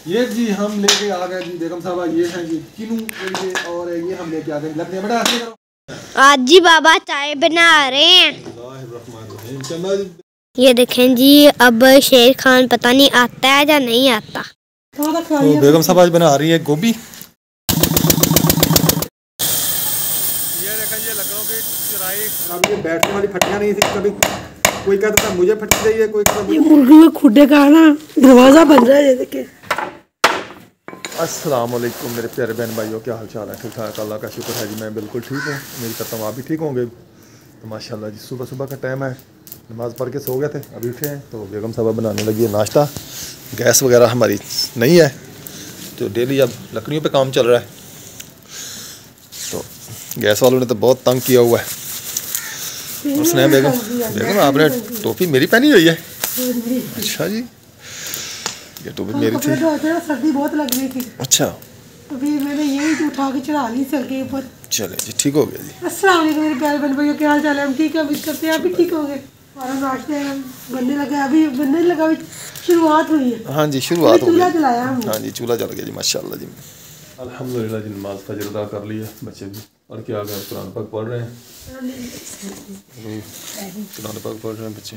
ये जी हम लेके आ गए जी बेगम साहबा, ये हैं जी किनू ये, और ये हम लेके आ गए लगने बेटा ऐसे करो। आज जी बाबा चाय बना रहे हैं। ये देखें जी, अब शेर खान पता नहीं आता है या नहीं आता। तो बेगम साहबा आज बना रही है गोभी। ये देखें ये लकड़ों की चुराई। अब ये बैठने वाली फटियां नहीं थी, कभी कोई कहता था मुझे फटी चाहिए, कोई कहता ये मुर्गी के खुडे का ना दरवाजा बन रहा है। ये देखिए। अस्सलाम वालेकुम मेरे प्यारे बहन भाइयों, क्या हाल चाल है? ठीक ठाक, अल्लाह का शुक्र है जी, मैं बिल्कुल ठीक हूँ। उम्मीद करता हूँ आप भी ठीक होंगे। तो माशाल्लाह जी सुबह सुबह का टाइम है, नमाज़ पढ़ के सो गए थे, अभी उठे हैं। तो बेगम साहबा बनाने लगी है नाश्ता। गैस वगैरह हमारी नहीं है, तो डेली अब लकड़ियों पे काम चल रहा है। तो गैस वालों ने तो बहुत तंग किया हुआ है। उसने बेगम आपने टोपी मेरी पहनी हुई है? अच्छा जी, ये टोपी मेरी थी। सर्दी बहुत लग रही थी। अच्छा, तो फिर मैंने यही उठा के चढ़ा ली सर के ऊपर। चले जी, ठीक हो गया जी। अस्सलाम वालेकुम मेरे प्यारे बहन भाइयों, क्या हाल चाल है? हम ठीक है, उम्मीद करते हैं आप भी ठीक होंगे। हमारा नाश्ता बनने लगा, अभी बनने लगा, शुरुआत हुई है। हाँ जी, शुरुआत हो गई। चूल्हा जलाया हमने। हाँ जी, चूल्हा जल गया जी माशाल्लाह जी। अल्हम्दुलिल्लाह जी, नमाज फजर अदा कर ली है, बच्चे भी और क्या गए कुरान पाक पढ़ रहे हैं। कुरान पाक पढ़ रहे हैं बच्चे।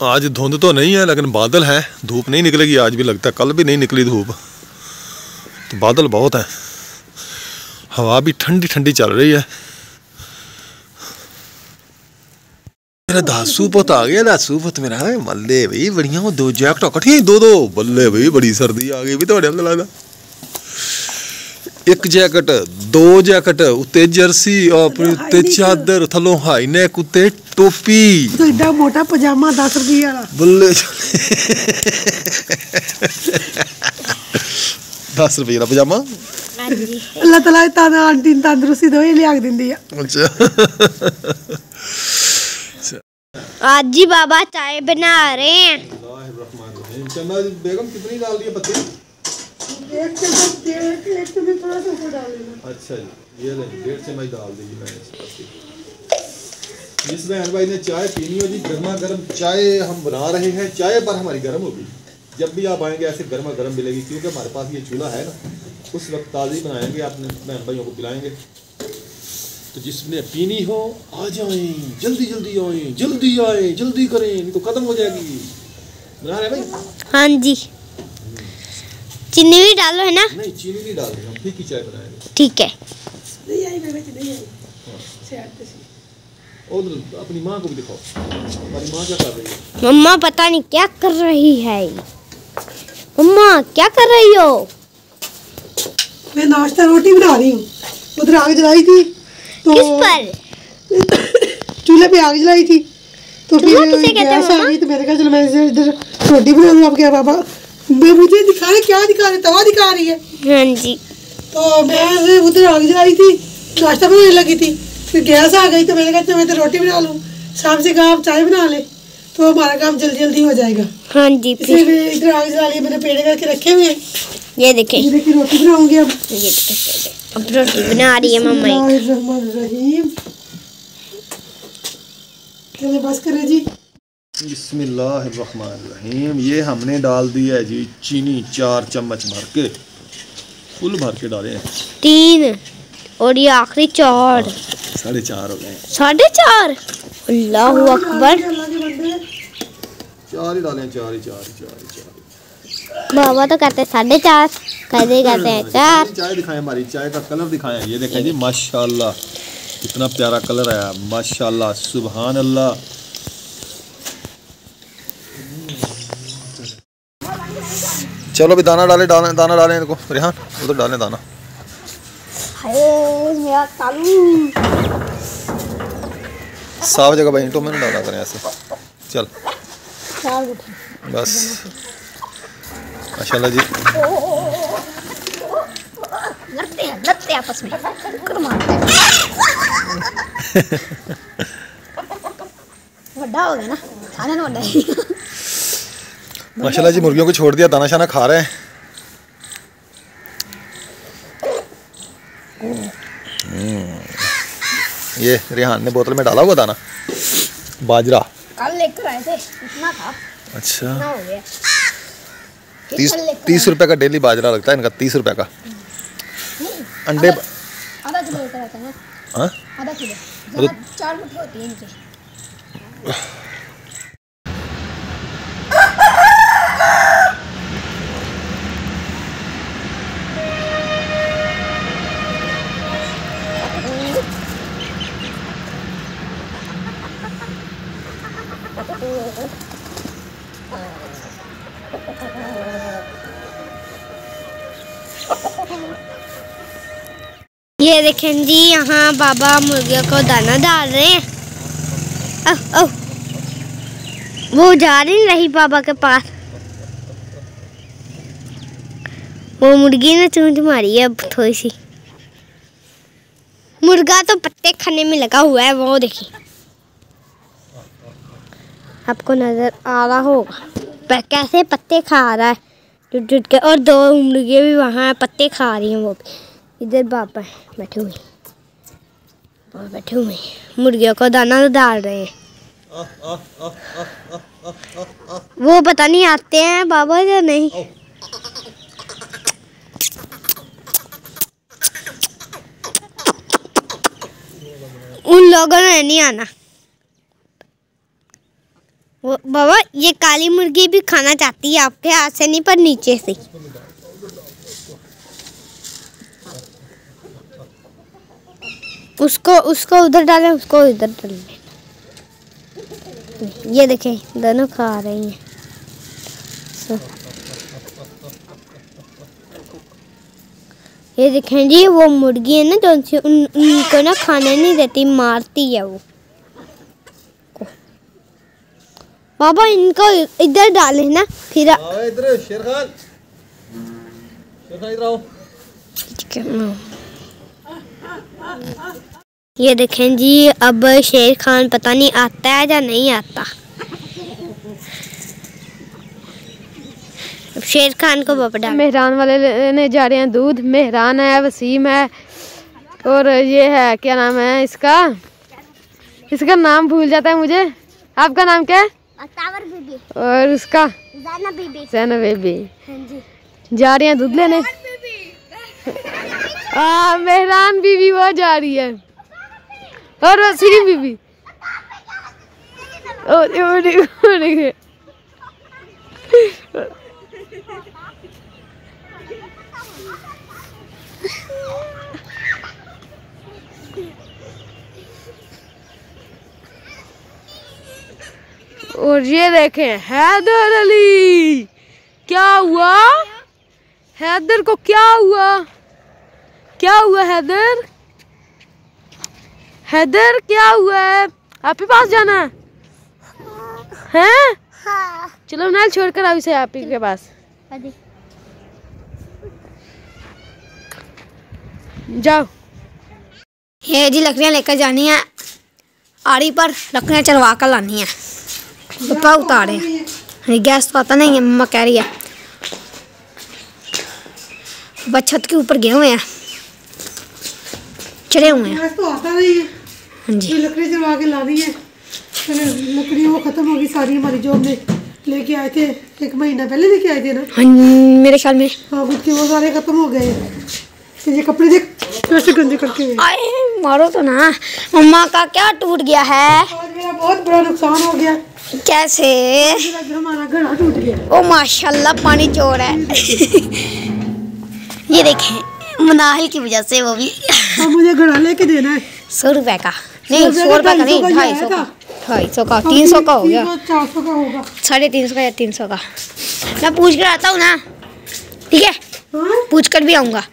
आज धुंध तो नहीं है लेकिन बादल है, धूप नहीं निकलेगी आज भी लगता है, कल भी नहीं निकली धूप, तो बादल बहुत है। हवा भी ठंडी ठंडी चल रही है। मेरा दासू पुत आ गया, दासू पुत मेरा मल्ले भाई बढ़िया। वो दो जैकट कट्ठियां दो बल्ले भाई, बड़ी सर्दी आ गई भी थोड़े अंदर लगता। एक जैकट, दो जैकट, उत्ते जर्सी और उत्ते चादर, थलों हाई नेक, उत्ते टोपी। तो इतना मोटा पजामा 10 रुपये वाला बल्ले 10 रुपये का पजामा। अल्लाह ताला ताना आंटी तंदुरुस्ती दो, ये लिया दिंदी है। अच्छा आज जी बाबा चाय बना रहे हैं। बेगम कितनी डाल दी है पत्ती? एक चम्मच थोड़ा सा ऊपर डाल देना। अच्छा जी, ये ले 1.5 चम्मच डाल दीजिए मैंने इस पत्ती। जिस बहन भाई ने चाय पीनी हो जी, गर्मा गर्म चाय हम बना रहे हैं। चाय पर हमारी गर्म होगी, जब भी आप आएंगे ऐसे गर्मा गर्म मिलेगी, क्योंकि हमारे पास ये चूल्हा है ना, उस वक्त ताज़ी बनाएंगे, अपने बहन भाइयों को पिलाएंगे। तो जिसने पीनी हो आ जाएं, जल्दी जल्दी आएँ, जल्दी आएँ, जल्दी करें, नहीं तो ख़त्म हो जाएगी। बना रहे भाई? हाँ जी। चीनी भी डालो है ना? नहीं, चीनी नहीं डाल रहे, हम फीकी चाय बनाएंगे। ठीक है। नहीं आई मेरे नहीं आई। और अपनी माँ को भी दिखाओ, हमारी माँ क्या कर रही है? मम्मा पता नहीं क्या कर रही है। मम्मा क्या कर रही हो? मैं नाश्ता रोटी बना रही हूँ। उधर आग जलाई थी तो किस पर? चूल्हे पे आग जलाई थी, तो फिर गैस आ गई, तो मैंने कहा चलो मैं इधर रोटी बना दूँ। अब क्या पापा मुझे दिखा रहे, क्या दिखा रहे? तवा दिखा रही है। हाँ जी। तो मैं उधर आग जलाई थी, नाश्ता बनाने लगी थी, फिर गैस आ गई, तो मैंने कहा मैं तो रोटी बना लूँ। शाम से कहा आप चाय बना ले, तो हमारा काम जल्दी जल्दी हो जाएगा। हाँ जी। इसलिए इधर आग जला ली, मैंने पेड़ करके रखे हुए हैं। ये देखें, ये देखिए रोटी बनाऊंगी अब। ये देखें, अब रोटी बना रही है मम्मा। बिस्मिल्लाहिर्रहमानिर्रहीम। चलिए बस करें जी। बिस्मिल्लाहिर्रहमानिर्रहीम। ये हमने डाल दिया है जी चीनी, 4 चम्मच भर के, फुल भर के डाले हैं। 3 और ये आखिरी 4, 4.5 हो गए। 4.5। अल्लाहु अकबर। 4 ही डालें, 4 ही। बाबा तो कहते हैं 4.5, कहते हैं 4। चाय दिखाएं, हमारी चाय का कलर दिखाएं। ये देखें जी माशाल्लाह कितना प्यारा कलर आया, माशाल्लाह सुभान अल्लाह। चलो भी दाना डालें, दाना डालें इनको। रेहान उधर डालें दाना। साफ जगह भाई, तो मैंने डाला करें ऐसे। चल बस माशाल्लाह जी। लड़ते आपस में बड़ा हो गया ना, खाने ना बड़ा है। माशाल्लाह जी, मुर्गियों को छोड़ दिया, दाना शाना खा रहे हैं। ये रेहान ने बोतल में डाला हुआ दाना, बाजरा कल लेकर आए थे, इतना था। अच्छा, हो गया। 30 रुपए का डेली बाजरा लगता है इनका, 30 रुपए का। अंडे आधा किलो लेकर आता है। हाँ आधा किलो, 4 मुट्ठी होती है इनकी। ये देखें जी, यहाँ बाबा मुर्गियों को दाना डाल रहे हैं। वो जा रही बाबा के पास। वो मुर्गी ने चूंच मारी है अब थोड़ी सी। मुर्गा तो पत्ते खाने में लगा हुआ है, वो देखिए, आपको नजर आ रहा होगा कैसे पत्ते खा रहा है टूट टूट के। और 2 मुर्गियाँ भी वहाँ पत्ते खा रही हैं। वो भी इधर बाबा बैठे हुए, मुर्गियों को दाना डाल रहे हैं। वो पता नहीं आते हैं बाबा या नहीं। उन लोगों ने नहीं आना। वो बाबा, ये काली मुर्गी भी खाना चाहती है आपके हाथ से नहीं, पर नीचे से। उसको उधर डालें, उसको इधर डालें। ये देखें, दोनों खा रही हैं। ये देखें जी, वो मुर्गी है ना जो उनको ना खाने नहीं देती, मारती है वो। बाबा इनको इधर डाले ना, फिर इधर शेर खान इधर आओ। ये देखें जी, अब शेर खान पता नहीं आता है या नहीं आता। अब शेर खान को बाबा डाल। मेहरान वाले लेने जा रहे हैं दूध। मेहरान है, वसीम है, और ये है, क्या नाम है इसका नाम भूल जाता है मुझे। आपका नाम क्या है? तावर बीबी। और उसका? ज़ैनब बेबी। हाँ जी। जा रहे हैं दूध लेने। मेहरान बीबी वो जा रही है, और वसीम बीबी। और ये देखें हैदर अली। क्या हुआ हैदर को? क्या हुआ हैदर? हैदर क्या हुआ है? आपके पास जाना है? हाँ। चलो नाल छोड़कर आओ इसे आप ही के पास। जाओ। ये जी, लकड़ियाँ लेकर जानी है आरी पर, लकड़ियाँ चढ़वा कर लानी है। पापा उतारे, गैस तो आता नहीं है, मम्मा कह रही है। बस छत के ऊपर गए हुए हैं, चढ़े हुए हैं। गैस तो आता नहीं है। हाँ जी, लकड़ी चढ़वा के लानी है। लकड़ी वो खत्म होगी सारी, हमारी जो हमने लेके आए थे 1 महीना पहले लेके आए थे ना। हाँ मेरे ख्याल में। हाँ, उसके वो सारे खत्म हो गए। ये कपड़े देख कैसे गंदे करके गए। आए मारो तो ना। मम्मा का क्या टूट गया है? आज मेरा बहुत बड़ा नुकसान हो गया। कैसे? हमारा घड़ा टूट गया। ओ माशाल्लाह, पानी चोर है। ये देखें, मनाहिल की वजह से। वो भी अब मुझे घड़ा लेके देना है 100 रुपए का। नहीं, 100 रुपए का नहीं, 250 का, 250 का, 300 का हो गया। 400 का होगा, 350 का या 300 का। मैं पूछ कर आता हूँ ना, ठीक है? हाँ? पूछ कर भी आऊँगा।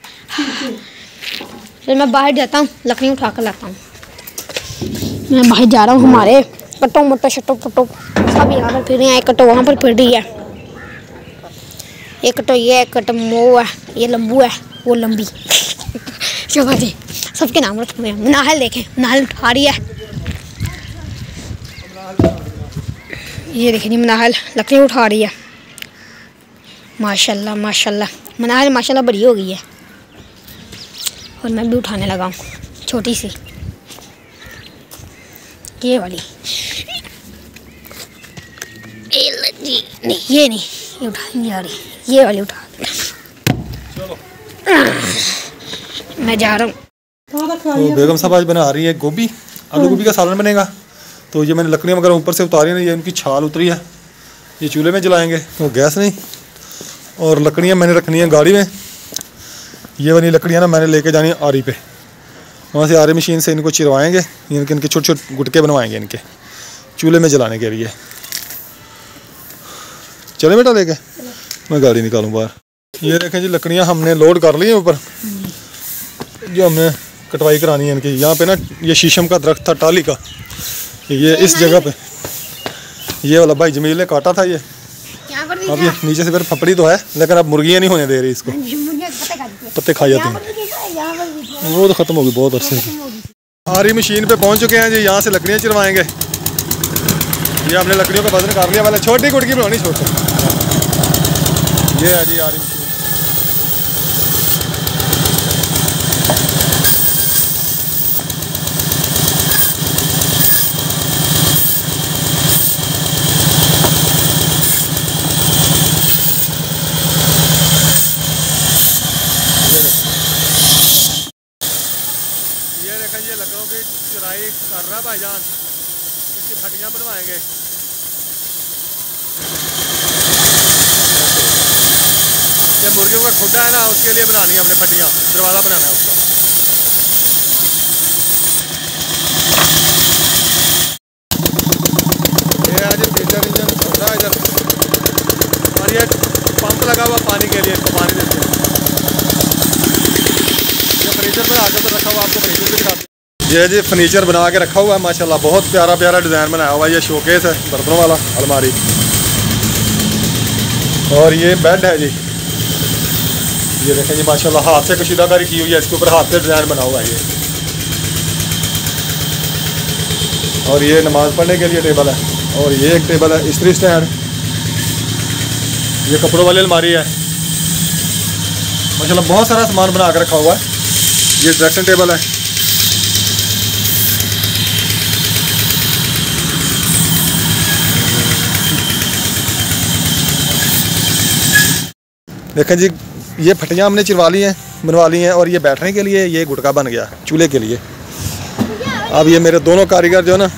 फिर मैं बाहर जाता हूँ, लकड़ी उठा कर लाता हूँ। मैं बाहर जा रहा हूँ। हमारे कटो मटो शटो पटो सब यहाँ पर फिर रही है। एक कटो वहाँ पर फिर रही है, एक कटो ये, एक कटो वो है, ये लंबू है, वो लंबी। चलो जी, सबके नाम रखे हुए हैं। नाहल देखें, नाहल उठा रही है। ये देखें जी, मनाहल लकड़ी उठा रही है। माशाल्लाह माशाल्लाह, मनाहल माशाल्लाह बड़ी हो गई है। और मैं भी उठाने लगा हूँ, छोटी सी ये वाली। नहीं, ये नहीं, ये उठाई नहीं जा रही, ये वाली उठा दे। चलो मैं जा रहा हूँ। तो बेगम साहब आज बना रही है गोभी, आलू गोभी का सालन बनेगा। तो ये मैंने लकड़ियाँ वगैरह ऊपर से उतारी नहीं, ये उनकी छाल उतरी है, ये चूल्हे में जलाएंगे तो गैस नहीं। और लकड़ियाँ मैंने रखनी है गाड़ी में, ये वाली लकड़ियाँ ना मैंने लेके जानी है आरी पे, वहाँ से आरी मशीन से इनको चिरवाएंगे, इनके छोटे छोटे गुटके बनवाएंगे इनके चूल्हे में जलाने के लिए। चले बेटा लेके, मैं गाड़ी निकालूँ बाहर। ये देखें जी लकड़ियाँ हमने लोड कर ली हैं ऊपर, जो हमने कटवाई करानी है इनकी। यहाँ पे ना ये शीशम का दरख्त था टाली का, ये इस जगह पे ये वाला भाई जमील ने काटा था। ये अब ये नीचे से फिर फपड़ी तो है, लेकिन अब मुर्गियाँ नहीं होने दे रही इसको, पत्ते खा जाते हैं। वो तो ख़त्म होगी बहुत अरसे की। आरी मशीन पे पहुँच चुके हैं जी, यहाँ से लकड़ियाँ चिरवाएंगे। ये हमने लकड़ियों का वजन कर लिया, वाला छोटी गुटकी बनानी छोटी। ये है जी आरी मशीन। ये देखें ये लकड़ों की चिराई कर रहा भाईजान, इसकी फटियाँ बनवाएंगे। ये मुर्गियों का खुड्डा है ना, उसके लिए बनानी है हमने फटियाँ, दरवाज़ा बनाना है उसका। ये आज फीचर इंजन चल रहा है इधर, और ये पंप लगा हुआ पानी के लिए, इसको पानी देते हैं। ये फर्नीचर बना के तो रखा हुआ, आपको फर्नीचर भी दिखाते हैं। ये जी फर्नीचर बना के रखा हुआ है माशाल्लाह, बहुत प्यारा प्यारा डिज़ाइन बनाया हुआ है। ये शोकेस है बर्तनों वाला, अलमारी, और ये बेड है जी। ये देखें जी माशाल्लाह हाथ से कशीदाकारी की हुई है, इसके ऊपर हाथ से डिज़ाइन बना हुआ है ये। और ये नमाज़ पढ़ने के लिए टेबल है, और ये एक टेबल है इस्त्री स्टैंड। ये कपड़ों वाली अलमारी है माशाल्लाह, बहुत सारा सामान बना कर रखा हुआ है। ये ड्रेसिंग टेबल है। देखें जी ये फटियाँ हमने चिरवा ली हैं, बनवा ली हैं, और ये बैठने के लिए ये गुटका बन गया चूल्हे के लिए। अब ये मेरे दोनों कारीगर जो है ना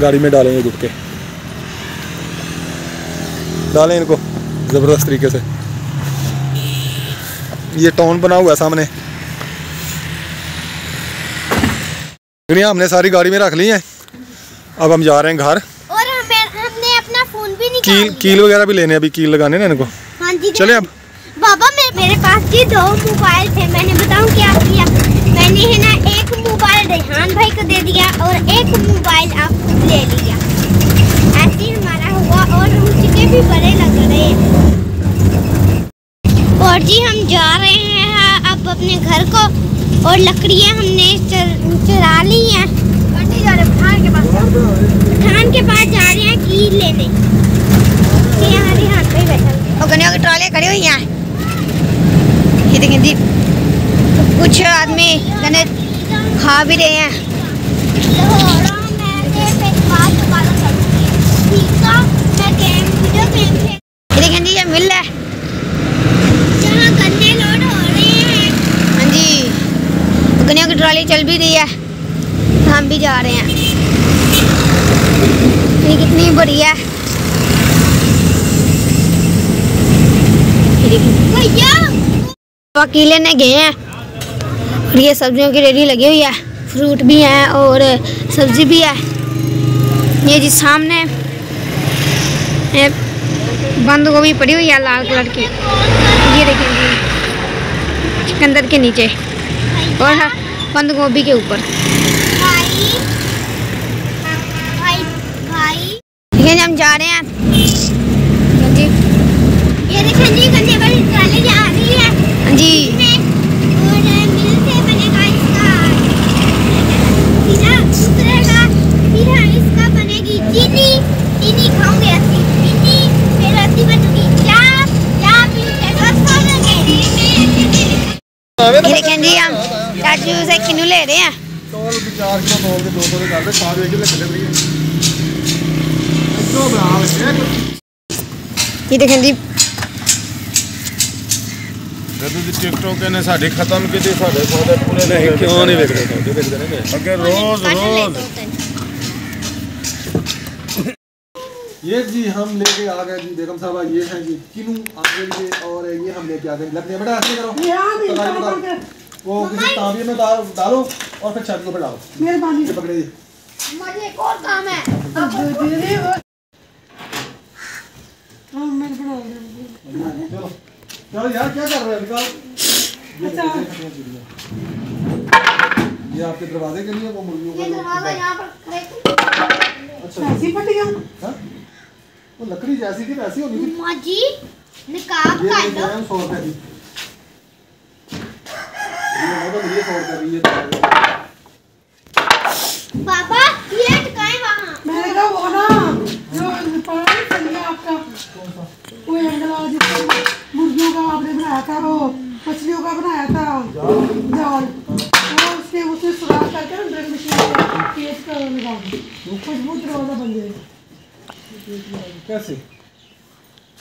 गाड़ी में डालेंगे गुटके, डालें इनको ज़बरदस्त तरीके से। ये टाउन बना हुआ है सामने, लकड़ियाँ हमने सारी गाड़ी में रख ली हैं। अब हम जा रहे हैं घर, और हमने अपना फोन भी निकाल कील वगैरह भी लेने, अभी कील लगाने ना इनको। हाँ जी चले अब। बाबा मेरे पास जी 2 मोबाइल थे, मैंने बताऊं क्या किया, मैंने है ना एक मोबाइल रेहान भाई को दे दिया और एक मोबाइल आप खुद ले लिया। ऐसे ही हमारा हुआ, और रुचि भी बड़े लग रहे हैं। और जी हम जा रहे हैं अब अपने घर को, और लकड़ियाँ हमने चुरा ली हैं। पठान के पास जा रहे हैं कील लेने। हमारे हाथ पे बैठा और गन्नों की ट्रॉलियाँ खड़ी हुई हैं। ये देखें जी कुछ आदमी गन्ने खा भी रहे हैं। ये देखें जी ये मिल है जहाँ गन्ने लोड हो रहे हैं। हाँ जी गन्नों की ट्रॉली चल भी रही है, हम भी जा रहे हैं। ये कितनी बड़ी है, वकील लेने गए हैं। और ये सब्जियों की रेडी लगी हुई है, फ्रूट भी है और सब्जी भी है। ये जी सामने बंद गोभी पड़ी हुई है लाल कलर की, ये देखें जी चुकंदर के नीचे और बंद गोभी के ऊपर। देखिए हम जा रहे हैं जी, ये देखें जी गन्ने वाली ट्राली जा रही है। हाँ जी और मिल से बनेगा इसका सीधा उतरेगा, फिर इसका बनेगी चीनी, चीनी खाओगे अस्सी चीनी, फिर अस्सी बनेगी चाप, चाप ये देखें जी हम चाचू से किन्नू ले रहे हैं। तौल 4 किलो तौल के 200 के कर दे, खा दे के ले चले रही है। ये देखें जी टिकटॉक ने साड़ी खत्म की थी साढ़े सौदे पूरे नहीं क्यों नहीं देख रहे अगर रोज रोज ये जी हम लेके आ गए जी बेगम साहबा ये हैं जी किनू आगे लिए और ये हम लेके आ गए लगने बेटा ऐसे करो वो किसी तांबे में डालो और फिर छत पे डालो मेहरबानी पकड़े जी मुझे एक और काम है हाँ मैं बना चलो चलो यार क्या कर रहे हैं निकाल ये आपके दरवाजे के लिए वो मुर्गियों का दरवाजा यहाँ पर अच्छा ऐसी फट गया हाँ वो लकड़ी जैसी थी वैसी होनी थी माँ जी निकाब ये काट दो 100 रुपए की ये 100 रुपए की ये पापा ये टिकाए वहाँ मैंने कहा वो ना जो पानी चल गया आपका वो एंगल वाला जिसमें मुर्गियों का आपने बनाया था वो मछलियों का बनाया था जाल वो उसके उसमें सुराख करके ना ड्रिल मशीन से पेच कर लगा दो मजबूत दरवाजा बन जाएगा कैसे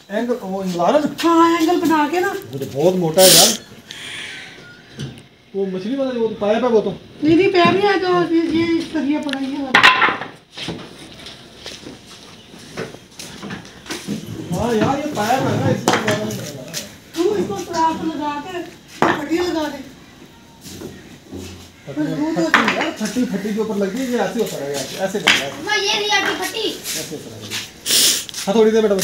एंगल वो इंग्लैंड हाँ एंगल बना के ना वो तो बहुत मोटा है यार वो मछली वाला वो तो पाइप है वो तो नहीं पैर नहीं है तो ये सरिया पड़ा है हाँ यार ये पाइप है ना इसमें तू इसको सुराख लगा के फटी लगा दे फटी फटी के ऊपर लगी ये ऐसे होता रहेगा ऐसे करना है माँ ये रही आपकी फटी ऐसे होता रहेगा हाँ थोड़ी देर बेटा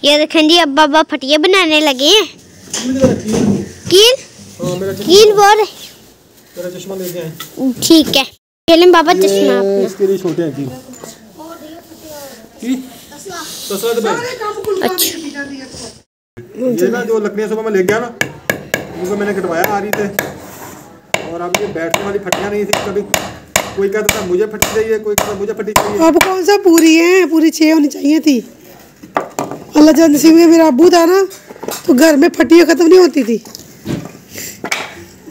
ये देखें जी अब बाबा फटिया बनाने लगे हैं कील हाँ मेरा कील बोल मेरा चश्मा लेके आए ठीक है चलें बाबा चश्मा अपना इसके लिए छोटे हैं की तसला दे अच्छा ये ना जो लकड़ियाँ सुबह मैं ले गया ना उनको मैंने कटवाया आ रही थे और अब ये बैठने वाली फटियाँ नहीं थी कभी कोई कहता था मुझे फटी चाहिए कोई कहता मुझे फटी चाहिए अब कौन सा पूरी है पूरी 6 होनी चाहिए थी अल्लाह जब नसीब में मेरा अब्बू था ना तो घर में फटियाँ खत्म नहीं होती थी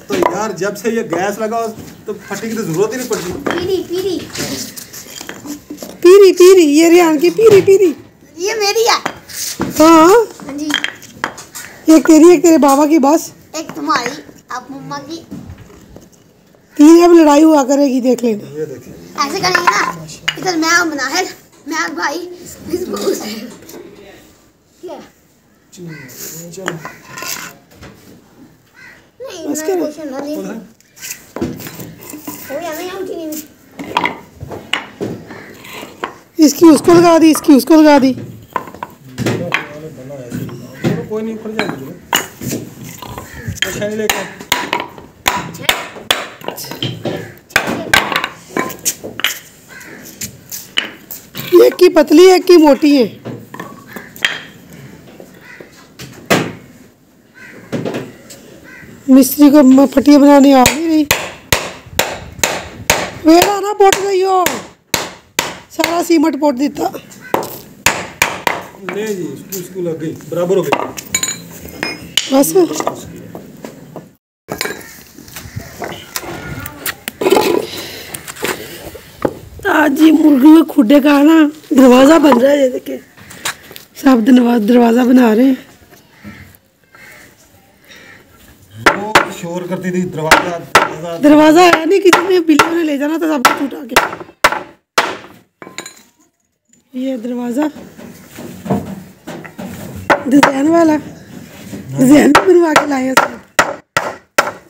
तो यार जब से ये गैस लगा तो फटी की तो जरूरत ही नहीं पड़ती पीरी पीरी पीरी पीरी ये रियान की पीरी पीरी ये मेरी है हाँ हाँ जी एक तेरी एक तेरे बाबा की बस एक तुम्हारी आप मम्मा की 3 अब लड़ाई हुआ करेगी देख लेना ये देखिए ऐसे करेंगे ना इधर मैं और बनाहिर मैं और भाई क्या चलो नहीं बस मैं करो। क्वेश्चन ना नहीं हो या नहीं आउटी नहीं इसकी उसको लगा दी इसकी उसको लगा दी चलो कोई नहीं खुल जाएगी नहीं लेके एक की पतली एक की मोटी है मिस्त्री को फटिया बनाने आ नहीं रही वेड़ा ना पोट गई हो सारा सीमेंट पोट दिता नहीं जी उसको लग गई बराबर हो गई बस आज ये मुर्गी में खुडे का ना दरवाज़ा बन रहा है ये देखिए सब दरवाज़ा बना रहे हैं वो शोर करती थी दरवाजा दरवाज़ा है नहीं किसी ने बिल्लियों ने ले जाना था सब कुछ उठा के ये दरवाज़ा डिज़ाइन वाला डिज़ाइन भी बनवा के लाए हैं सब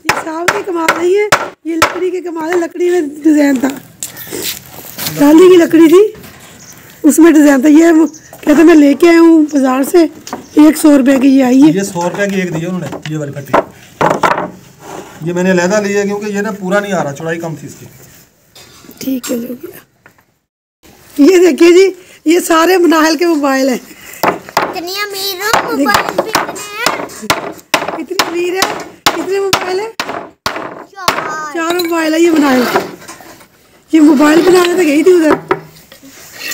ये साहब की कमाल नहीं है ये लकड़ी के कमाल है लकड़ी में डिज़ाइन था डाली की लकड़ी थी उसमें डिज़ाइन था ये कहते मैं लेके आया हूँ बाजार से 100 रुपये की ये आई है ये 100 रुपये की एक दी है उन्होंने ये वाली फटी ये मैंने लहदा ली है क्योंकि ये ना पूरा नहीं आ रहा चौड़ाई कम थी इसकी ठीक है जो गया ये देखिए जी ये सारे मनाहल के मोबाइल हैं इतनी अमीर हो मोबाइल बिकने हैं कितनी अमीर है कितने मोबाइल है चार 4 मोबाइल है ये मनाहल ये मोबाइल बनाने तो गई थी उधर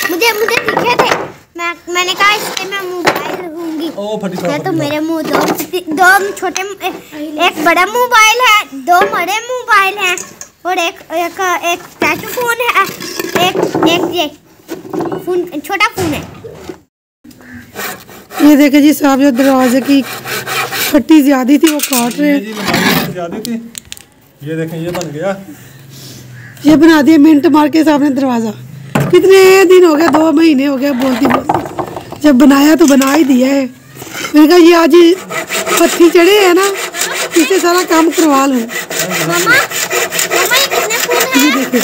मुझे दिखे थे मैंने कहा इससे मैं मोबाइल रखूंगी ओ फटी मैं तो मेरे मुंह दो छोटे एक बड़ा मोबाइल है 2 बड़े मोबाइल हैं और एक टच फोन है एक ये फोन छोटा फोन है ये देखे जी साहब, जो दरवाजे की फट्टी ज्यादा थी वो काट रहे हैं। जी लंबाई ज्यादा थी। ये देखें ये बन गया। ये बना दिया मिनट मार के सामने दरवाजा। कितने दिन हो गए, 2 महीने हो गए बोलती बोलती। जब बनाया तो बना ही दिया है। मैंने कहा ये आज पत्थी चढ़े है ना, इससे सारा काम करवा लूँ। मामा ये कितने फूल हैं? ये देखिए